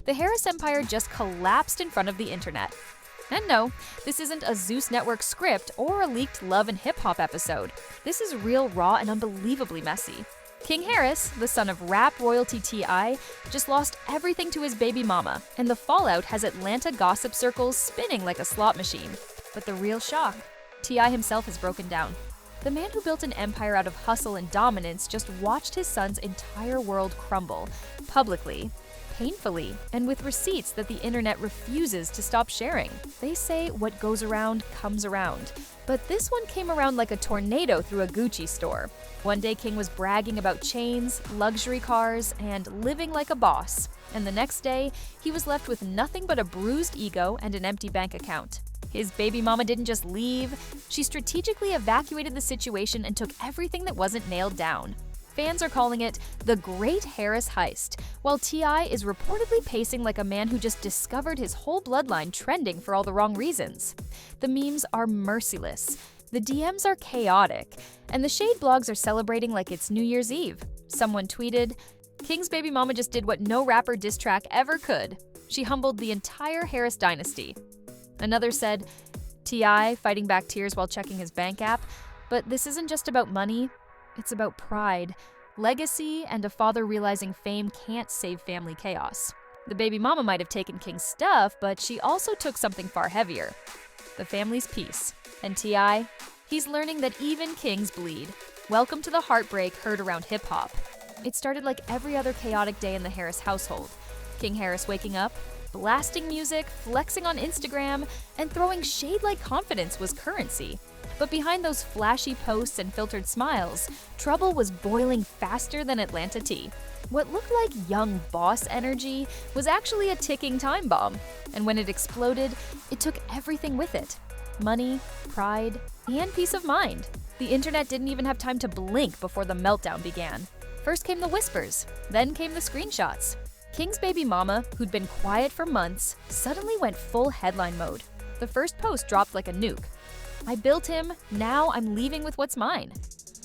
the Harris empire just collapsed in front of the internet. And no, this isn't a Zeus Network script or a leaked Love and Hip Hop episode. This is real, raw, and unbelievably messy. King Harris, the son of rap royalty T.I., just lost everything to his baby mama, and the fallout has Atlanta gossip circles spinning like a slot machine. But the real shock, T.I. himself has broken down. The man who built an empire out of hustle and dominance just watched his son's entire world crumble, publicly, painfully, and with receipts that the internet refuses to stop sharing. They say what goes around comes around. But this one came around like a tornado through a Gucci store. One day King was bragging about chains, luxury cars, and living like a boss. And the next day, he was left with nothing but a bruised ego and an empty bank account. His baby mama didn't just leave, she strategically evacuated the situation and took everything that wasn't nailed down. Fans are calling it the Great Harris Heist, while T.I. is reportedly pacing like a man who just discovered his whole bloodline trending for all the wrong reasons. The memes are merciless, the DMs are chaotic, and the shade blogs are celebrating like it's New Year's Eve. Someone tweeted, "King's baby mama just did what no rapper diss track ever could. She humbled the entire Harris dynasty." Another said, "T.I. fighting back tears while checking his bank app, but this isn't just about money. It's about pride, legacy, and a father realizing fame can't save family chaos." The baby mama might have taken King's stuff, but she also took something far heavier, the family's peace. And T.I., he's learning that even kings bleed. Welcome to the heartbreak heard around hip-hop. It started like every other chaotic day in the Harris household. King Harris waking up, blasting music, flexing on Instagram, and throwing shade like confidence was currency. But behind those flashy posts and filtered smiles, trouble was boiling faster than Atlanta tea. What looked like young boss energy was actually a ticking time bomb. And when it exploded, it took everything with it. Money, pride, and peace of mind. The internet didn't even have time to blink before the meltdown began. First came the whispers, then came the screenshots. King's baby mama, who'd been quiet for months, suddenly went full headline mode. The first post dropped like a nuke. "I built him, now I'm leaving with what's mine."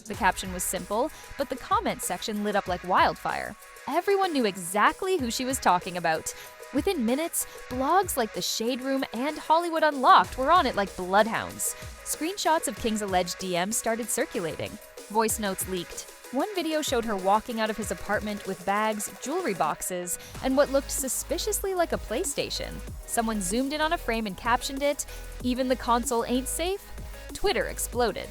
The caption was simple, but the comment section lit up like wildfire. Everyone knew exactly who she was talking about. Within minutes, blogs like The Shade Room and Hollywood Unlocked were on it like bloodhounds. Screenshots of King's alleged DMs started circulating. Voice notes leaked. One video showed her walking out of his apartment with bags, jewelry boxes, and what looked suspiciously like a PlayStation. Someone zoomed in on a frame and captioned it, "Even the console ain't safe?" Twitter exploded.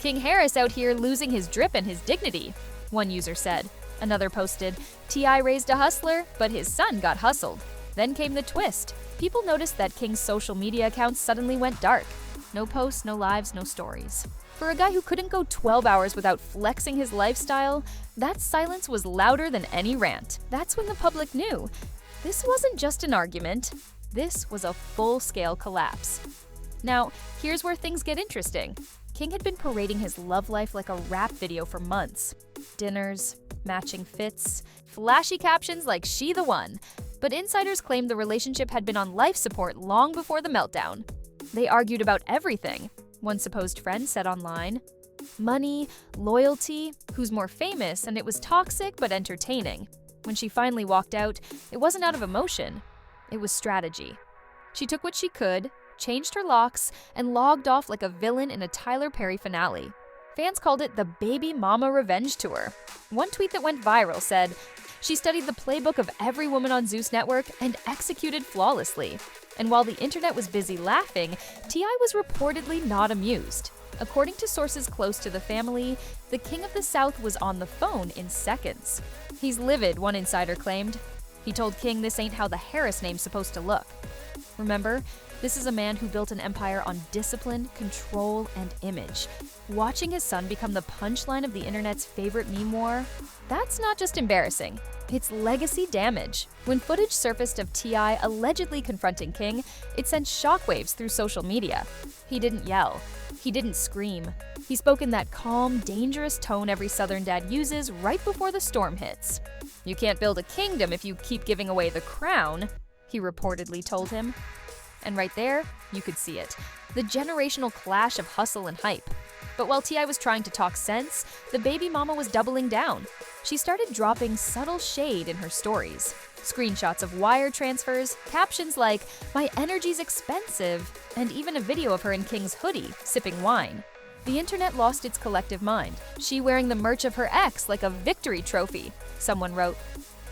"King Harris out here losing his drip and his dignity," one user said. Another posted, "T.I. raised a hustler, but his son got hustled." Then came the twist. People noticed that King's social media accounts suddenly went dark. No posts, no lives, no stories. For a guy who couldn't go 12 hours without flexing his lifestyle, that silence was louder than any rant. That's when the public knew. This wasn't just an argument. This was a full-scale collapse. Now, here's where things get interesting. King had been parading his love life like a rap video for months. Dinners, matching fits, flashy captions like "she the one." But insiders claimed the relationship had been on life support long before the meltdown. They argued about everything. One supposed friend said online, "Money, loyalty, who's more famous," and it was toxic but entertaining. When she finally walked out, it wasn't out of emotion. It was strategy. She took what she could, changed her locks, and logged off like a villain in a Tyler Perry finale. Fans called it the Baby Mama Revenge Tour. One tweet that went viral said, "She studied the playbook of every woman on Zeus Network and executed flawlessly." And while the internet was busy laughing, T.I. was reportedly not amused. According to sources close to the family, the King of the South was on the phone in seconds. "He's livid," one insider claimed. He told King this ain't how the Harris name's supposed to look. Remember, this is a man who built an empire on discipline, control, and image. Watching his son become the punchline of the internet's favorite meme war? That's not just embarrassing. It's legacy damage. When footage surfaced of T.I. allegedly confronting King, it sent shockwaves through social media. He didn't yell. He didn't scream. He spoke in that calm, dangerous tone every Southern dad uses right before the storm hits. "You can't build a kingdom if you keep giving away the crown," he reportedly told him. And right there, you could see it. The generational clash of hustle and hype. But while T.I. was trying to talk sense, the baby mama was doubling down. She started dropping subtle shade in her stories. Screenshots of wire transfers, captions like, "My energy's expensive," and even a video of her in King's hoodie, sipping wine. The internet lost its collective mind. She wearing the merch of her ex like a victory trophy. Someone wrote,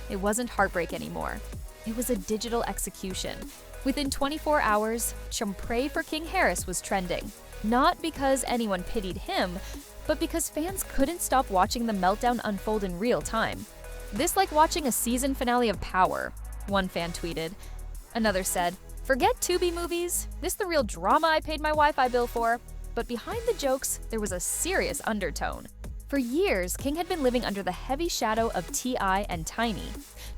"It wasn't heartbreak anymore. It was a digital execution." Within 24 hours, "Chum Pray for King Harris" was trending. Not because anyone pitied him, but because fans couldn't stop watching the meltdown unfold in real time. "This like watching a season finale of Power," one fan tweeted. Another said, "Forget Tubi movies. This the real drama I paid my Wi-Fi bill for." But behind the jokes, there was a serious undertone. For years, King had been living under the heavy shadow of T.I. and Tiny,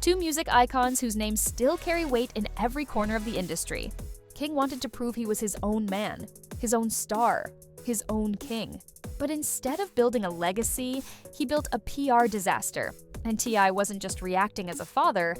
two music icons whose names still carry weight in every corner of the industry. King wanted to prove he was his own man, his own star, his own king. But instead of building a legacy, he built a PR disaster. And T.I. wasn't just reacting as a father,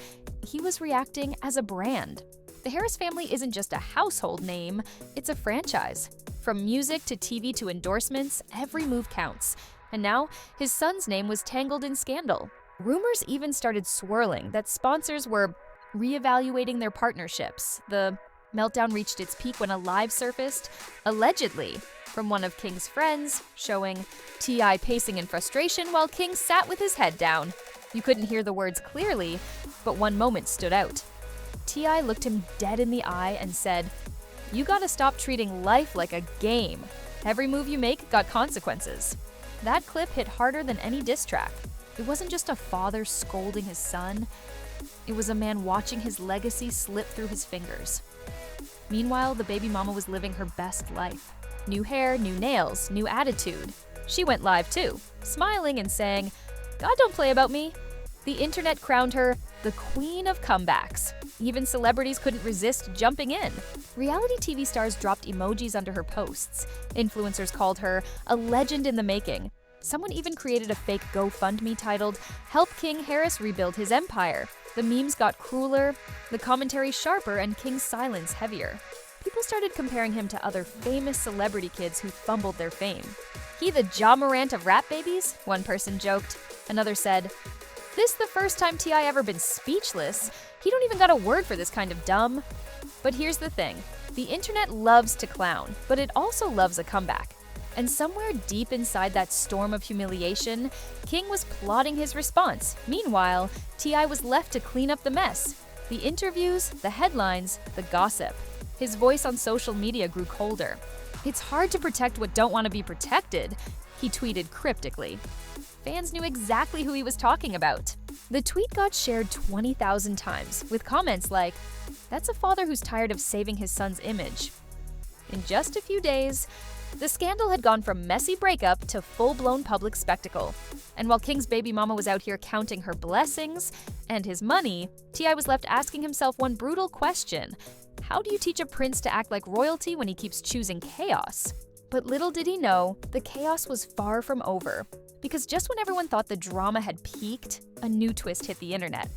he was reacting as a brand. The Harris family isn't just a household name, it's a franchise. From music to TV to endorsements, every move counts. And now, his son's name was tangled in scandal. Rumors even started swirling that sponsors were reevaluating their partnerships. The meltdown reached its peak when a live surfaced, allegedly, from one of King's friends, showing T.I. pacing in frustration while King sat with his head down. You couldn't hear the words clearly, but one moment stood out. T.I. looked him dead in the eye and said, "You gotta stop treating life like a game. Every move you make got consequences." That clip hit harder than any diss track. It wasn't just a father scolding his son. It was a man watching his legacy slip through his fingers. Meanwhile, the baby mama was living her best life. New hair, new nails, new attitude. She went live too, smiling and saying, "God don't play about me." The internet crowned her the queen of comebacks. Even celebrities couldn't resist jumping in. Reality TV stars dropped emojis under her posts. Influencers called her a legend in the making. Someone even created a fake GoFundMe titled, "Help King Harris Rebuild His Empire." The memes got crueler, the commentary sharper, and King's silence heavier. People started comparing him to other famous celebrity kids who fumbled their fame. "He the Ja Morant of rap babies?" one person joked. Another said, "This the first time T.I. ever been speechless. He don't even got a word for this kind of dumb." But here's the thing. The internet loves to clown, but it also loves a comeback. And somewhere deep inside that storm of humiliation, King was plotting his response. Meanwhile, T.I. was left to clean up the mess. The interviews, the headlines, the gossip. His voice on social media grew colder. "It's hard to protect what don't want to be protected," he tweeted cryptically. Fans knew exactly who he was talking about. The tweet got shared 20,000 times, with comments like, "That's a father who's tired of saving his son's image." In just a few days, the scandal had gone from messy breakup to full-blown public spectacle. And while King's baby mama was out here counting her blessings and his money, T.I. was left asking himself one brutal question. How do you teach a prince to act like royalty when he keeps choosing chaos? But little did he know, the chaos was far from over. Because just when everyone thought the drama had peaked, a new twist hit the internet.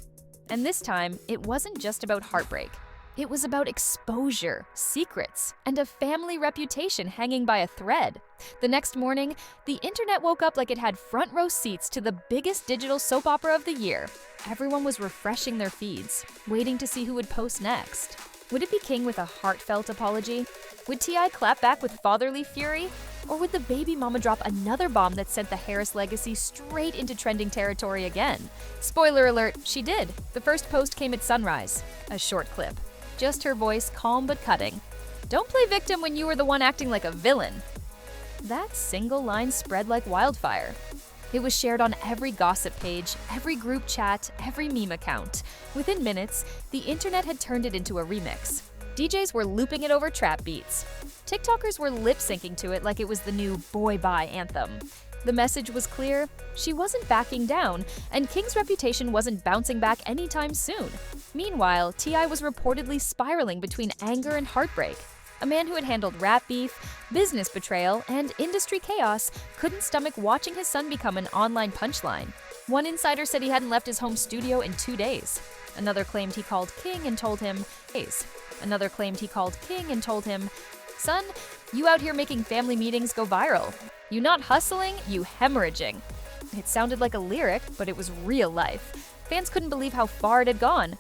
And this time, it wasn't just about heartbreak. It was about exposure, secrets, and a family reputation hanging by a thread. The next morning, the internet woke up like it had front row seats to the biggest digital soap opera of the year. Everyone was refreshing their feeds, waiting to see who would post next. Would it be King with a heartfelt apology? Would T.I. clap back with fatherly fury? Or would the baby mama drop another bomb that sent the Harris legacy straight into trending territory again? Spoiler alert, she did. The first post came at sunrise. A short clip. Just her voice, calm but cutting. "Don't play victim when you were the one acting like a villain." That single line spread like wildfire. It was shared on every gossip page, every group chat, every meme account. Within minutes, the internet had turned it into a remix. DJs were looping it over trap beats. TikTokers were lip-syncing to it like it was the new Boy Bye anthem. The message was clear, she wasn't backing down, and King's reputation wasn't bouncing back anytime soon. Meanwhile, T.I. was reportedly spiraling between anger and heartbreak. A man who had handled rap beef, business betrayal, and industry chaos couldn't stomach watching his son become an online punchline. One insider said he hadn't left his home studio in 2 days. Another claimed he called King and told him, Another claimed he called King and told him, "Son, you out here making family meetings go viral. You not hustling, you hemorrhaging." It sounded like a lyric, but it was real life. Fans couldn't believe how far it had gone.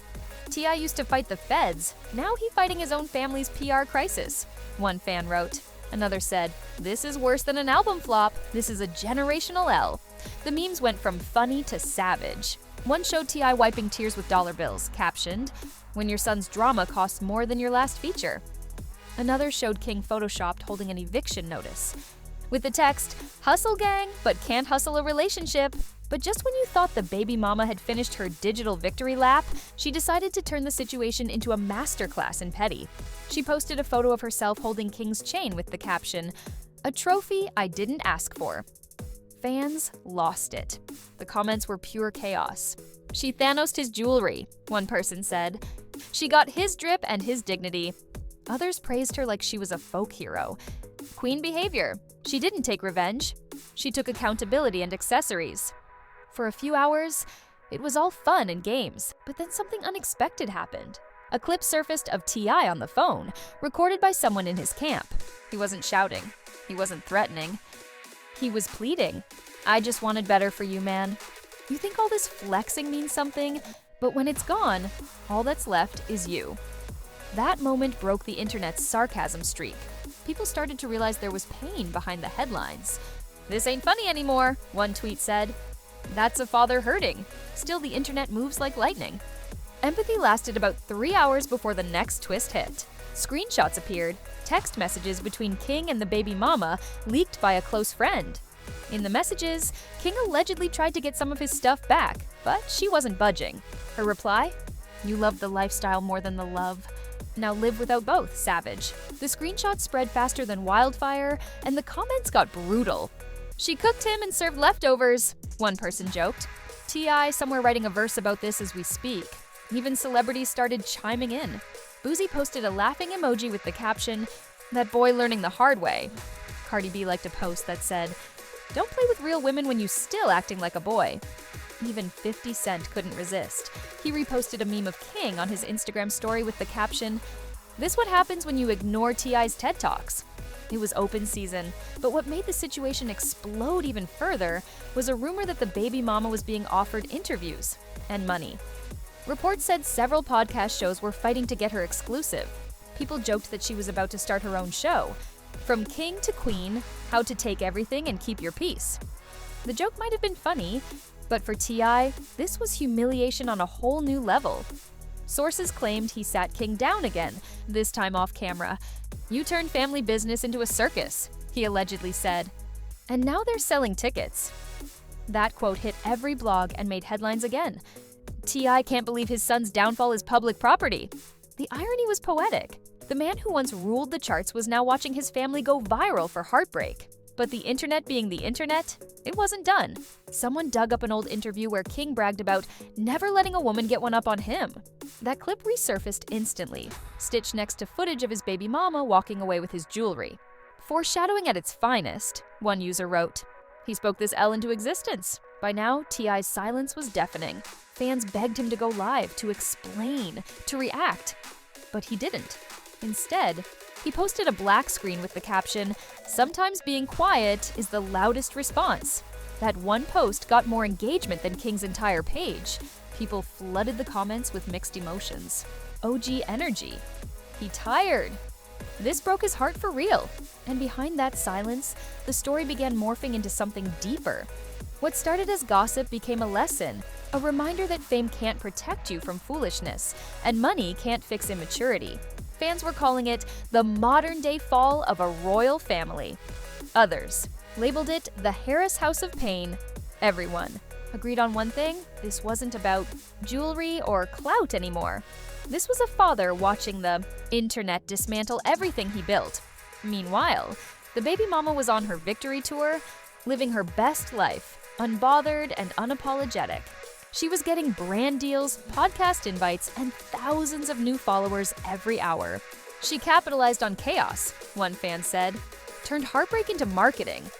T.I. used to fight the feds, now he's fighting his own family's PR crisis, one fan wrote. Another said, "This is worse than an album flop. This is a generational L." The memes went from funny to savage. One showed T.I. wiping tears with dollar bills, captioned, "When your son's drama costs more than your last feature." Another showed King photoshopped holding an eviction notice, with the text, "Hustle gang, but can't hustle a relationship." But just when you thought the baby mama had finished her digital victory lap, she decided to turn the situation into a masterclass in petty. She posted a photo of herself holding King's chain with the caption, "A trophy I didn't ask for." Fans lost it. The comments were pure chaos. "She Thanos'd his jewelry," one person said. "She got his drip and his dignity." Others praised her like she was a folk hero. "Queen behavior. She didn't take revenge. She took accountability and accessories." For a few hours, it was all fun and games, but then something unexpected happened. A clip surfaced of T.I. on the phone, recorded by someone in his camp. He wasn't shouting. He wasn't threatening. He was pleading. "I just wanted better for you, man." You think all this flexing means something, but when it's gone, all that's left is you. That moment broke the internet's sarcasm streak. People started to realize there was pain behind the headlines. "This ain't funny anymore," one tweet said. "That's a father hurting." Still, the internet moves like lightning. Empathy lasted about 3 hours before the next twist hit. Screenshots appeared, text messages between King and the baby mama leaked by a close friend. In the messages, King allegedly tried to get some of his stuff back, but she wasn't budging. Her reply? "You love the lifestyle more than the love. Now live without both, savage." The screenshots spread faster than wildfire, and the comments got brutal. "She cooked him and served leftovers," one person joked. T.I. somewhere writing a verse about this as we speak. Even celebrities started chiming in. Boozy posted a laughing emoji with the caption, "That boy learning the hard way." Cardi B liked a post that said, "Don't play with real women when you still acting like a boy." Even 50 Cent couldn't resist. He reposted a meme of King on his Instagram story with the caption, "This what happens when you ignore T.I.'s TED Talks." It was open season, but what made the situation explode even further was a rumor that the baby mama was being offered interviews and money. Reports said several podcast shows were fighting to get her exclusive. People joked that she was about to start her own show. From King to Queen, how to take everything and keep your peace. The joke might have been funny, but for T.I., this was humiliation on a whole new level. Sources claimed he sat King down again, this time off camera. "You turned family business into a circus," he allegedly said. "And now they're selling tickets." That quote hit every blog and made headlines again. T.I. can't believe his son's downfall is public property. The irony was poetic. The man who once ruled the charts was now watching his family go viral for heartbreak. But the internet being the internet, it wasn't done. Someone dug up an old interview where King bragged about never letting a woman get one up on him. That clip resurfaced instantly, stitched next to footage of his baby mama walking away with his jewelry. "Foreshadowing at its finest," one user wrote. He spoke this L into existence. By now, T.I.'s silence was deafening. Fans begged him to go live, to explain, to react. But he didn't. Instead, he posted a black screen with the caption, "Sometimes being quiet is the loudest response." That one post got more engagement than King's entire page. People flooded the comments with mixed emotions. OG energy. He tired. This broke his heart for real. And behind that silence, the story began morphing into something deeper. What started as gossip became a lesson, a reminder that fame can't protect you from foolishness, and money can't fix immaturity. Fans were calling it the modern-day fall of a royal family. Others labeled it the AIRS House of Pain. Everyone agreed on one thing: this wasn't about jewelry or clout anymore. This was a father watching the internet dismantle everything he built. Meanwhile, the baby mama was on her victory tour, living her best life, unbothered and unapologetic. She was getting brand deals, podcast invites, and thousands of new followers every hour. She capitalized on chaos, one fan said, turned heartbreak into marketing.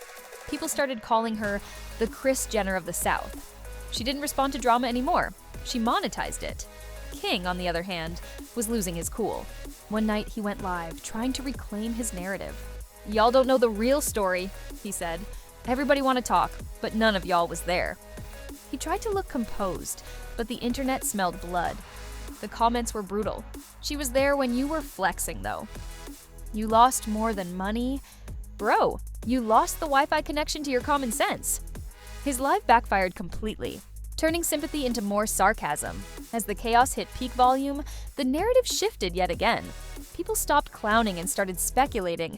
People started calling her the Kris Jenner of the South. She didn't respond to drama anymore. She monetized it. King, on the other hand, was losing his cool. One night he went live, trying to reclaim his narrative. "Y'all don't know the real story," he said. "Everybody want to talk, but none of y'all was there." He tried to look composed, but the internet smelled blood. The comments were brutal. She was there when you were flexing, though. You lost more than money? Bro, you lost the Wi-Fi connection to your common sense. His live backfired completely, turning sympathy into more sarcasm. As the chaos hit peak volume, the narrative shifted yet again. People stopped clowning and started speculating.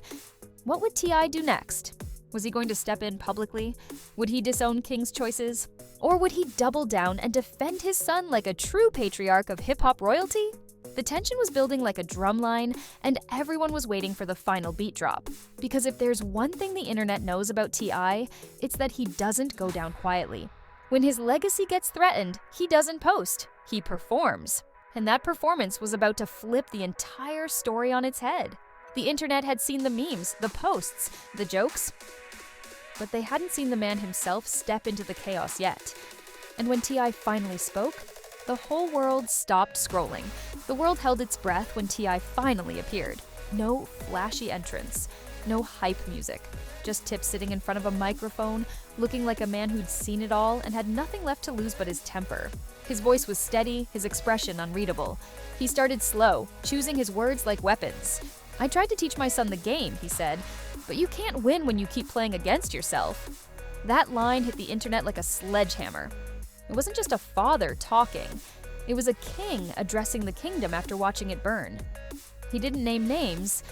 What would T.I. do next? Was he going to step in publicly? Would he disown King's choices? Or would he double down and defend his son like a true patriarch of hip-hop royalty? The tension was building like a drumline, and everyone was waiting for the final beat drop. Because if there's one thing the internet knows about T.I., it's that he doesn't go down quietly. When his legacy gets threatened, he doesn't post, he performs. And that performance was about to flip the entire story on its head. The internet had seen the memes, the posts, the jokes, but they hadn't seen the man himself step into the chaos yet. And when T.I. finally spoke, the whole world stopped scrolling. The world held its breath when T.I. finally appeared. No flashy entrance, no hype music, just Tip sitting in front of a microphone, looking like a man who'd seen it all and had nothing left to lose but his temper. His voice was steady, his expression unreadable. He started slow, choosing his words like weapons. "I tried to teach my son the game," he said, "but you can't win when you keep playing against yourself." That line hit the internet like a sledgehammer. It wasn't just a father talking. It was a king addressing the kingdom after watching it burn. He didn't name names,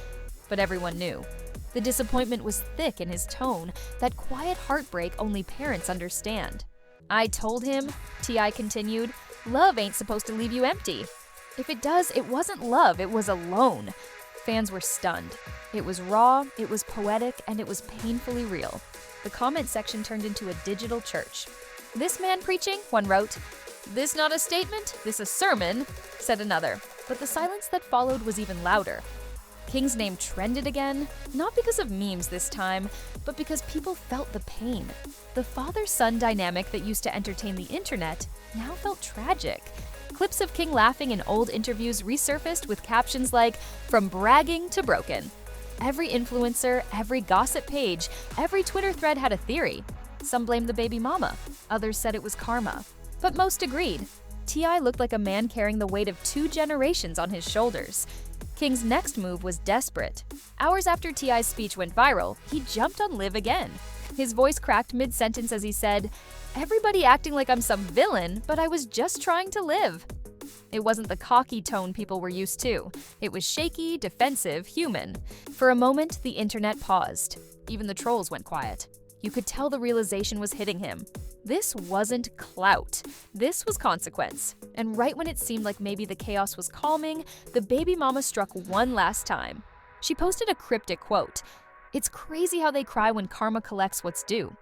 but everyone knew. The disappointment was thick in his tone, that quiet heartbreak only parents understand. "I told him," T.I. continued, "love ain't supposed to leave you empty. If it does, it wasn't love, it was a loan." Fans were stunned. It was raw, it was poetic, and it was painfully real. The comment section turned into a digital church. "This man preaching," one wrote. "This not a statement, this a sermon," said another. But the silence that followed was even louder. King's name trended again, not because of memes this time, but because people felt the pain. The father-son dynamic that used to entertain the internet now felt tragic. Clips of King laughing in old interviews resurfaced with captions like, "From bragging to broken." Every influencer, every gossip page, every Twitter thread had a theory. Some blamed the baby mama, others said it was karma. But most agreed. T.I. looked like a man carrying the weight of 2 generations on his shoulders. King's next move was desperate. Hours after T.I.'s speech went viral, he jumped on Live again. His voice cracked mid-sentence as he said, "Everybody acting like I'm some villain, but I was just trying to live." It wasn't the cocky tone people were used to. It was shaky, defensive, human. For a moment, the internet paused. Even the trolls went quiet. You could tell the realization was hitting him. This wasn't clout. This was consequence. And right when it seemed like maybe the chaos was calming, the baby mama struck one last time. She posted a cryptic quote. "It's crazy how they cry when karma collects what's due."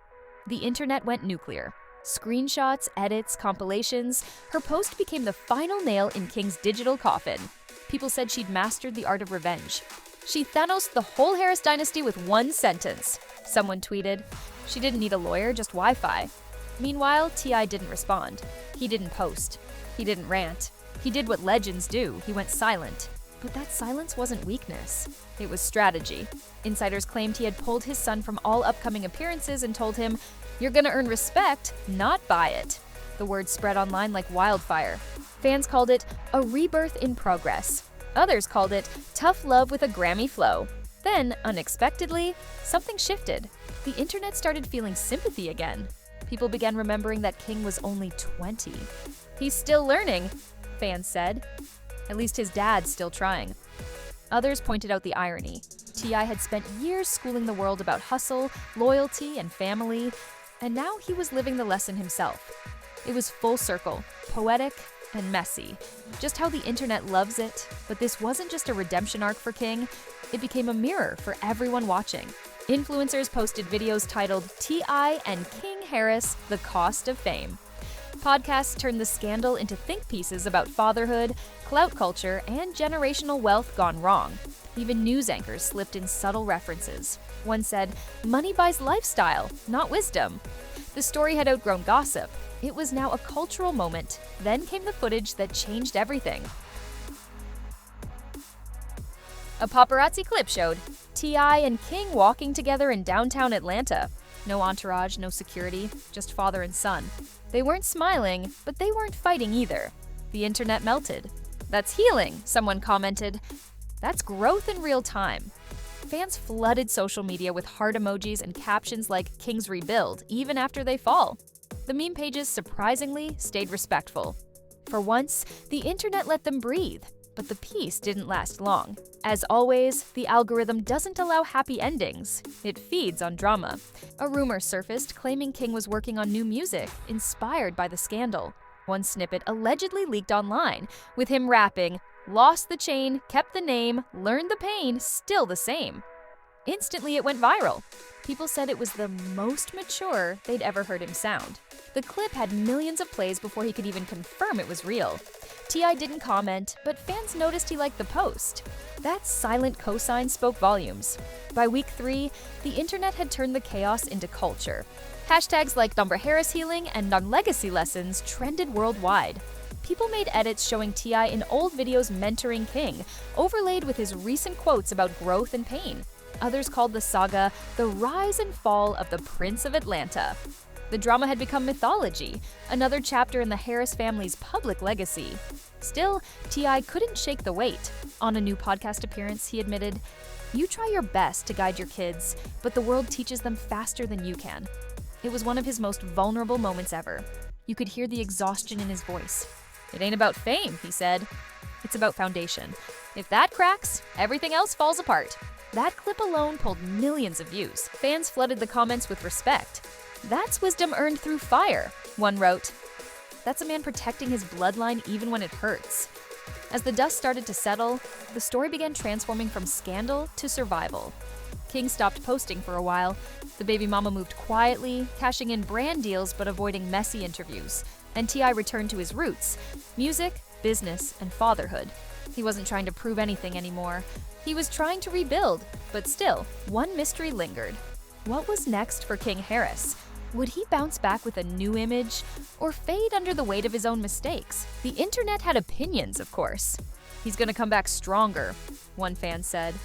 The internet went nuclear. Screenshots, edits, compilations. Her post became the final nail in King's digital coffin. People said she'd mastered the art of revenge. "She Thanos'd the whole Harris dynasty with one sentence," someone tweeted. She didn't need a lawyer, just Wi-Fi. Meanwhile, T.I. didn't respond. He didn't post. He didn't rant. He did what legends do. He went silent. But that silence wasn't weakness. It was strategy. Insiders claimed he had pulled his son from all upcoming appearances and told him, "You're gonna earn respect, not buy it." The word spread online like wildfire. Fans called it a rebirth in progress. Others called it tough love with a Grammy flow. Then, unexpectedly, something shifted. The internet started feeling sympathy again. People began remembering that King was only 20. "He's still learning," fans said. At least his dad's still trying. Others pointed out the irony. T.I. had spent years schooling the world about hustle, loyalty, and family, and now he was living the lesson himself. It was full circle, poetic, and messy. Just how the internet loves it, but this wasn't just a redemption arc for King, it became a mirror for everyone watching. Influencers posted videos titled T.I. and King Harris, The Cost of Fame. Podcasts turned the scandal into think pieces about fatherhood, clout culture, and generational wealth gone wrong. Even news anchors slipped in subtle references. One said, "Money buys lifestyle, not wisdom." The story had outgrown gossip. It was now a cultural moment. Then came the footage that changed everything. A paparazzi clip showed T.I. and King walking together in downtown Atlanta. No entourage, no security, just father and son. They weren't smiling, but they weren't fighting either. The internet melted. "That's healing," someone commented. "That's growth in real time." Fans flooded social media with heart emojis and captions like "Kings rebuild," even after they fall. The meme pages surprisingly stayed respectful. For once, the internet let them breathe, but the peace didn't last long. As always, the algorithm doesn't allow happy endings. It feeds on drama. A rumor surfaced claiming King was working on new music, inspired by the scandal. One snippet allegedly leaked online, with him rapping, "Lost the chain, kept the name, learned the pain, still the same." Instantly, it went viral. People said it was the most mature they'd ever heard him sound. The clip had millions of plays before he could even confirm it was real. T.I. didn't comment, but fans noticed he liked the post. That silent cosign spoke volumes. By week 3, the internet had turned the chaos into culture. Hashtags like "Harris healing" and "non-legacy lessons" trended worldwide. People made edits showing T.I. in old videos mentoring King, overlaid with his recent quotes about growth and pain. Others called the saga the rise and fall of the Prince of Atlanta. The drama had become mythology, another chapter in the Harris family's public legacy. Still, T.I. couldn't shake the weight. On a new podcast appearance, he admitted, "You try your best to guide your kids, but the world teaches them faster than you can." It was one of his most vulnerable moments ever. You could hear the exhaustion in his voice. "It ain't about fame," he said. "It's about foundation. If that cracks, everything else falls apart." That clip alone pulled millions of views. Fans flooded the comments with respect. "That's wisdom earned through fire," one wrote. "That's a man protecting his bloodline even when it hurts." As the dust started to settle, the story began transforming from scandal to survival. King stopped posting for a while. The baby mama moved quietly, cashing in brand deals but avoiding messy interviews. And T.I. returned to his roots: music, business, and fatherhood. He wasn't trying to prove anything anymore. He was trying to rebuild, but still, one mystery lingered. What was next for King Harris? Would he bounce back with a new image, or fade under the weight of his own mistakes? The internet had opinions, of course. "He's gonna come back stronger," one fan said.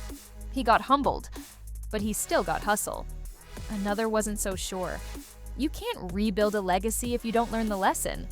"He got humbled, but he still got hustle." Another wasn't so sure. You can't rebuild a legacy if you don't learn the lesson.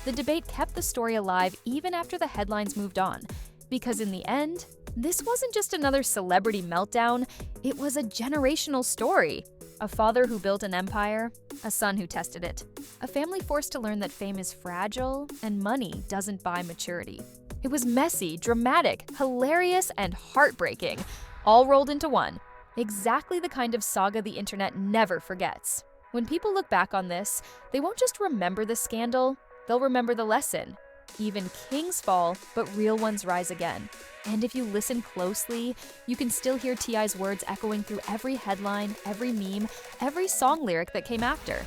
The debate kept the story alive even after the headlines moved on, because in the end, this wasn't just another celebrity meltdown, it was a generational story. A father who built an empire, a son who tested it. A family forced to learn that fame is fragile and money doesn't buy maturity. It was messy, dramatic, hilarious, and heartbreaking, all rolled into one. Exactly the kind of saga the internet never forgets. When people look back on this, they won't just remember the scandal, they'll remember the lesson. Even kings fall, but real ones rise again. And if you listen closely, you can still hear T.I.'s words echoing through every headline, every meme, every song lyric that came after.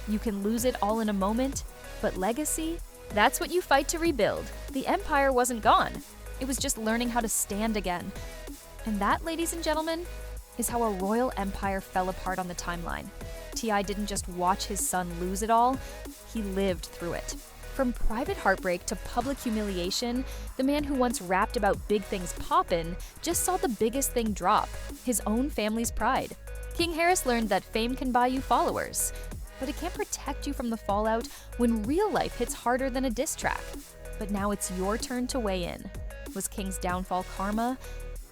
You can lose it all in a moment, but legacy? That's what you fight to rebuild. The empire wasn't gone. It was just learning how to stand again. And that, ladies and gentlemen, is how a royal empire fell apart on the timeline. T.I. didn't just watch his son lose it all, he lived through it. From private heartbreak to public humiliation, the man who once rapped about big things poppin' just saw the biggest thing drop: his own family's pride. King Harris learned that fame can buy you followers, but it can't protect you from the fallout when real life hits harder than a diss track. But now it's your turn to weigh in. Was King's downfall karma?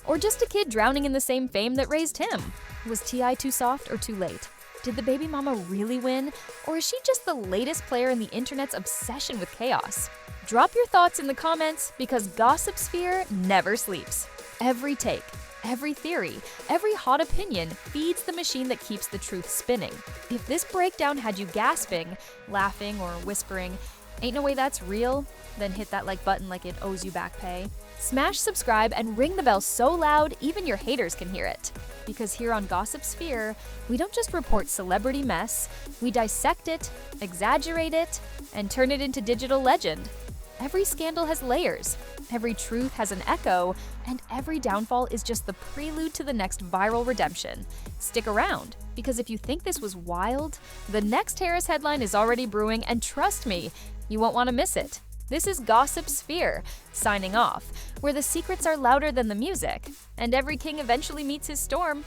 Or just a kid drowning in the same fame that raised him? Was T.I. too soft or too late? Did the baby mama really win? Or is she just the latest player in the internet's obsession with chaos? Drop your thoughts in the comments, because Gossip Sphere never sleeps. Every take, every theory, every hot opinion feeds the machine that keeps the truth spinning. If this breakdown had you gasping, laughing, or whispering, "Ain't no way that's real," then hit that like button like it owes you back pay. Smash subscribe and ring the bell so loud even your haters can hear it. Because here on Gossip Sphere, we don't just report celebrity mess, we dissect it, exaggerate it, and turn it into digital legend. Every scandal has layers, every truth has an echo, and every downfall is just the prelude to the next viral redemption. Stick around, because if you think this was wild, the next Harris headline is already brewing, and trust me, you won't want to miss it. This is Gossip Sphere, signing off, where the secrets are louder than the music, and every king eventually meets his storm.